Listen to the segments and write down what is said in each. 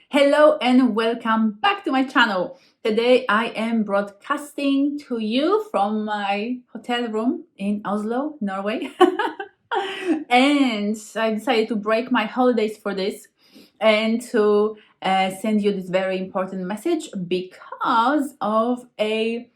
Hello and welcome back to my channel. Today I am broadcasting to you from my hotel room in Oslo, Norway. And I decided to break my holidays for this and to send you this very important message because of a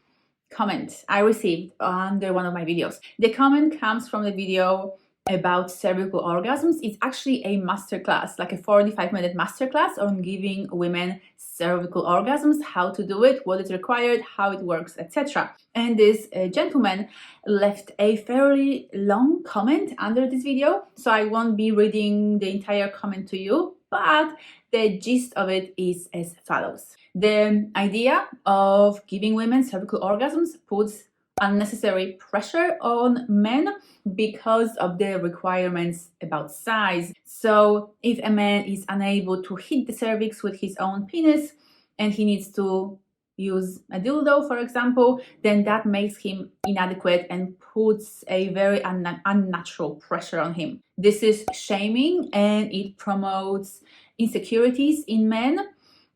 comment I received under one of my videos. The comment comes from the video about cervical orgasms. It's actually a masterclass, like a 45-minute masterclass on giving women cervical orgasms, how to do it, what is required, how it works, etc. And this gentleman left a fairly long comment under this video, so I won't be reading the entire comment to you, but the gist of it is as follows. The idea of giving women cervical orgasms puts unnecessary pressure on men because of the requirements about size. So if a man is unable to hit the cervix with his own penis and he needs to use a dildo, for example, then that makes him inadequate and puts a very unnatural pressure on him. This is shaming and it promotes insecurities in men,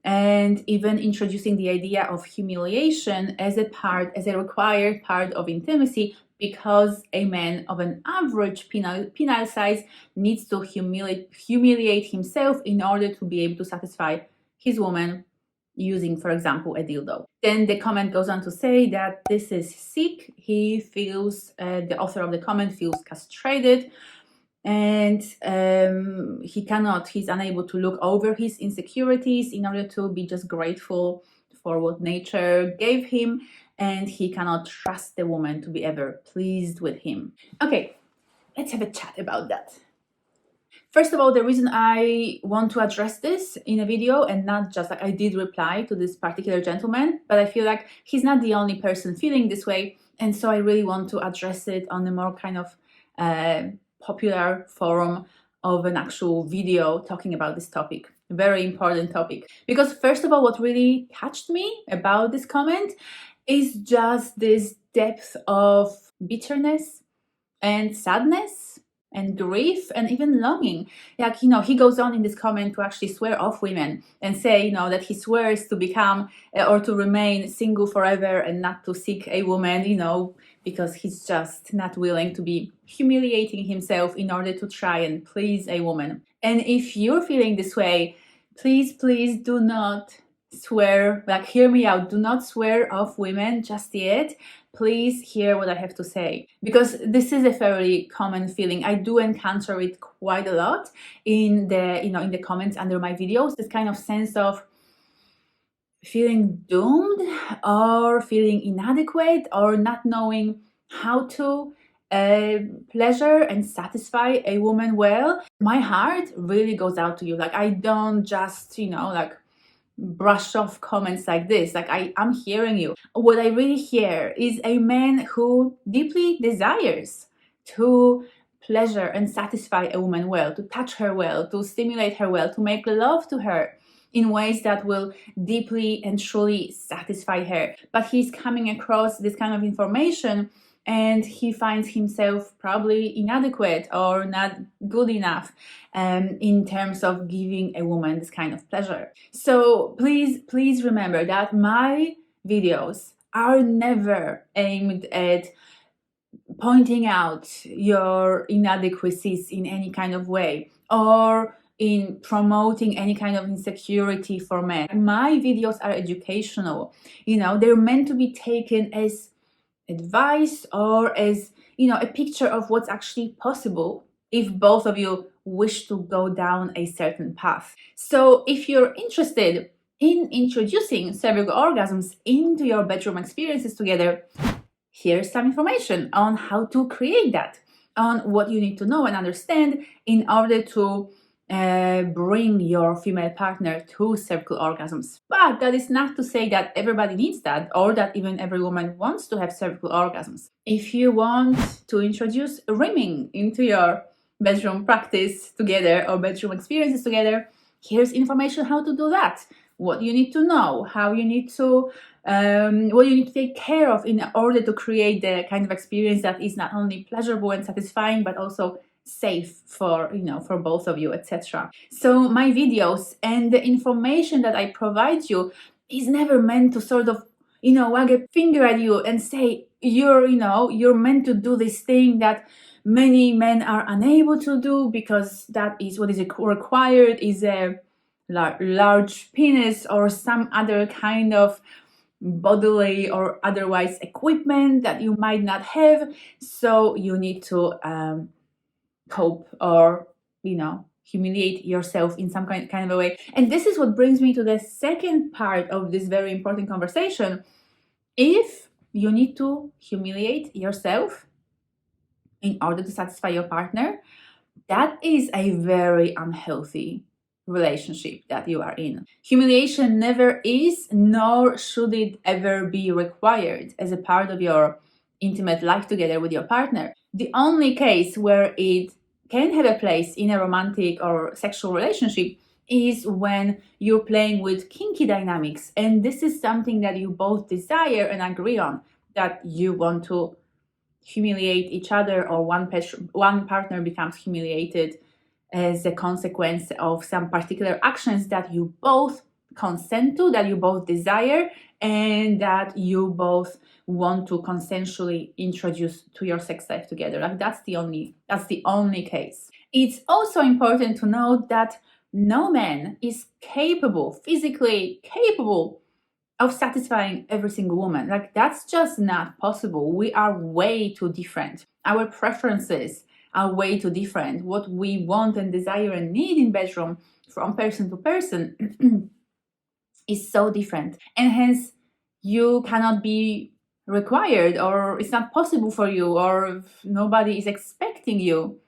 and even introducing the idea of humiliation as a required part of intimacy, because a man of an average penile size needs to humiliate himself in order to be able to satisfy his woman using, for example, a dildo. Then the comment goes on to say that this is sick. He feels, the author of the comment feels castrated, and he's unable to look over his insecurities in order to be just grateful for what nature gave him, and he cannot trust the woman to be ever pleased with him. Okay, let's have a chat about that. First of all, the reason I want to address this in a video, and not just like I did reply to this particular gentleman, but I feel like he's not the only person feeling this way, and so I really want to address it on a more kind of popular forum of an actual video talking about this topic. A very important topic. Because first of all, what really touched me about this comment is just this depth of bitterness and sadness and grief and even longing. Like, he goes on in this comment to actually swear off women and say, that he swears to become or to remain single forever and not to seek a woman, because he's just not willing to be humiliating himself in order to try and please a woman. And if you're feeling this way, please do not swear, hear me out, do not swear off women just yet. Please hear what I have to say, because this is a fairly common feeling. I do encounter it quite a lot in the comments under my videos, this kind of sense of feeling doomed or feeling inadequate or not knowing how to pleasure and satisfy a woman well. My heart really goes out to you. I don't just brush off comments like this. I'm hearing you. What I really hear is a man who deeply desires to pleasure and satisfy a woman well, to touch her well, to stimulate her well, to make love to her in ways that will deeply and truly satisfy her. But he's coming across this kind of information and he finds himself probably inadequate or not good enough in terms of giving a woman this kind of pleasure. So please remember that my videos are never aimed at pointing out your inadequacies in any kind of way or in promoting any kind of insecurity for men. My videos are educational. They're meant to be taken as advice or as a picture of what's actually possible if both of you wish to go down a certain path. So if you're interested in introducing cervical orgasms into your bedroom experiences together, here's some information on how to create that, on what you need to know and understand in order to bring your female partner to cervical orgasms. But that is not to say that everybody needs that or that even every woman wants to have cervical orgasms. If you want to introduce rimming into your bedroom practice together or bedroom experiences together, here's information how to do that. What you need to know, how you need to what you need to take care of in order to create the kind of experience that is not only pleasurable and satisfying but also safe for, for both of you, etc. So my videos and the information that I provide you is never meant to sort of, wag a finger at you and say you're meant to do this thing that many men are unable to do, because that is what is required is a large penis or some other kind of bodily or otherwise equipment that you might not have, so you need to cope or humiliate yourself in some kind of a way. And this is what brings me to the second part of this very important conversation. If you need to humiliate yourself in order to satisfy your partner, that is a very unhealthy relationship that you are in. Humiliation never is, nor should it ever be required as a part of your intimate life together with your partner. The only case where it can have a place in a romantic or sexual relationship is when you're playing with kinky dynamics, and this is something that you both desire and agree on, that you want to humiliate each other, or one partner becomes humiliated as a consequence of some particular actions that you both consent to, that you both desire, and that you both want to consensually introduce to your sex life together. Like that's the only case. It's also important to note that no man is physically capable of satisfying every single woman. Like that's just not possible. We are way too different. Our preferences are way too different. What we want and desire and need in bedroom from person to person is so different. And hence you cannot be required, or it's not possible for you, or nobody is expecting you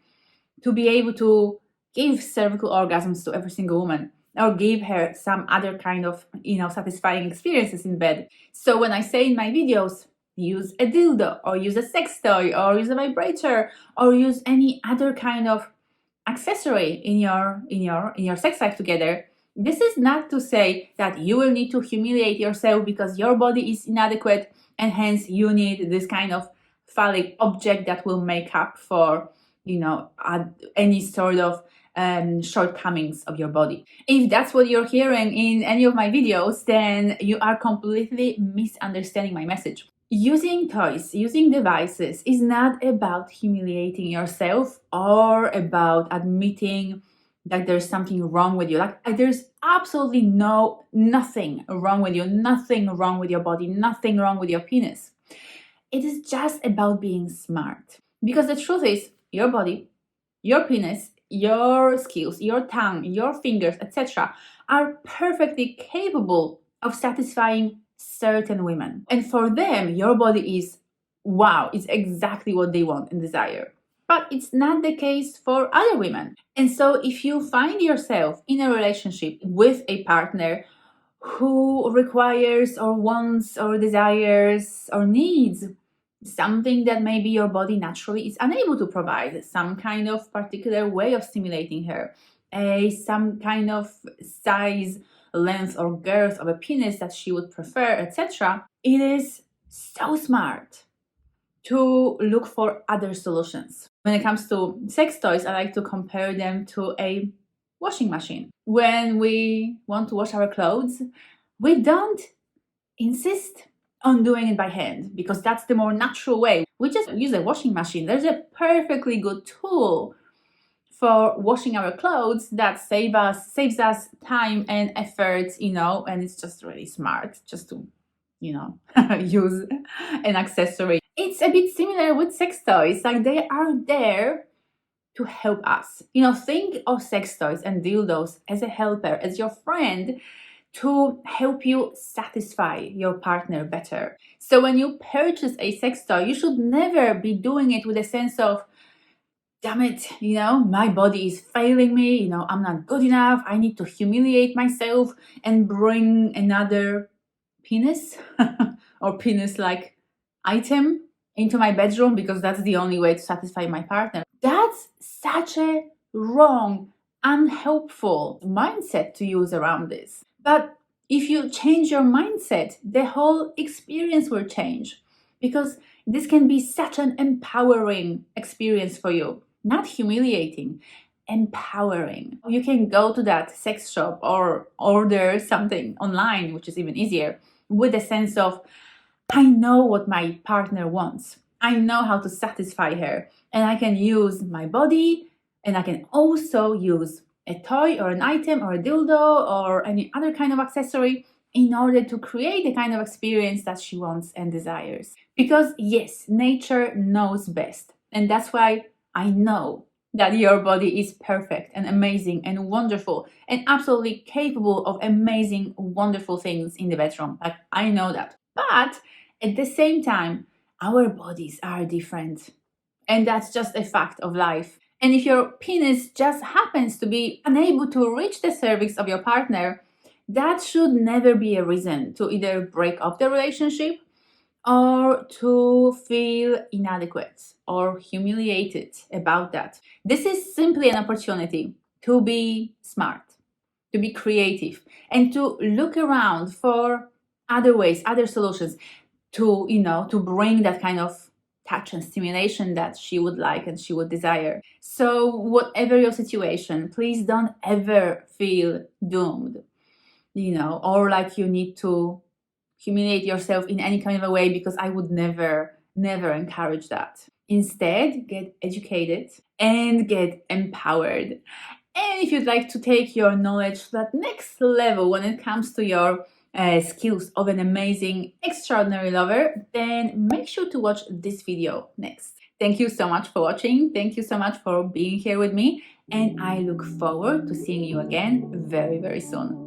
to be able to give cervical orgasms to every single woman, or give her some other kind of, satisfying experiences in bed. So when I say in my videos, use a dildo, or use a sex toy, or use a vibrator, or use any other kind of accessory in your sex life together, this is not to say that you will need to humiliate yourself because your body is inadequate, and hence you need this kind of phallic object that will make up for, any sort of shortcomings of your body. If that's what you're hearing in any of my videos, then you are completely misunderstanding my message. Using toys, using devices is not about humiliating yourself or about admitting that there's something wrong with you. Like there's absolutely nothing wrong with you, nothing wrong with your body, nothing wrong with your penis. It is just about being smart. Because the truth is, your body, your penis, your skills, your tongue, your fingers, etc., are perfectly capable of satisfying certain women. And for them, your body is wow, it's exactly what they want and desire. But it's not the case for other women. And so if you find yourself in a relationship with a partner who requires or wants or desires or needs something that maybe your body naturally is unable to provide, some kind of particular way of stimulating her, some kind of size, length, or girth of a penis that she would prefer, etc., it is so smart to look for other solutions. When it comes to sex toys, I like to compare them to a washing machine. When we want to wash our clothes, we don't insist on doing it by hand because that's the more natural way. We just use a washing machine. There's a perfectly good tool for washing our clothes that saves us time and effort, and it's just really smart just to, use an accessory. It's a bit similar with sex toys. Like they are there to help us. Think of sex toys and dildos as a helper, as your friend, to help you satisfy your partner better. So when you purchase a sex toy, you should never be doing it with a sense of, damn it, my body is failing me, I'm not good enough, I need to humiliate myself and bring another penis or penis-like item into my bedroom because that's the only way to satisfy my partner. That's such a wrong, unhelpful mindset to use around this. But if you change your mindset, the whole experience will change, because this can be such an empowering experience for you. not humiliating, empowering. You can go to that sex shop or order something online, which is even easier, with a sense of, I know what my partner wants. I know how to satisfy her. And I can use my body, and I can also use a toy or an item or a dildo or any other kind of accessory in order to create the kind of experience that she wants and desires. Because, yes, nature knows best. And that's why I know that your body is perfect and amazing and wonderful and absolutely capable of amazing, wonderful things in the bedroom. Like, I know that. But at the same time, our bodies are different. And that's just a fact of life. And if your penis just happens to be unable to reach the cervix of your partner, that should never be a reason to either break up the relationship or to feel inadequate or humiliated about that. This is simply an opportunity to be smart, to be creative, and to look around for other ways, other solutions to, to bring that kind of touch and stimulation that she would like and she would desire. So whatever your situation, please don't ever feel doomed, or like you need to humiliate yourself in any kind of a way, because I would never, never encourage that. Instead, get educated and get empowered. And if you'd like to take your knowledge to that next level when it comes to your skills of an amazing, extraordinary lover, then make sure to watch this video next. Thank you so much for watching. Thank you so much for being here with me. And I look forward to seeing you again very, very soon.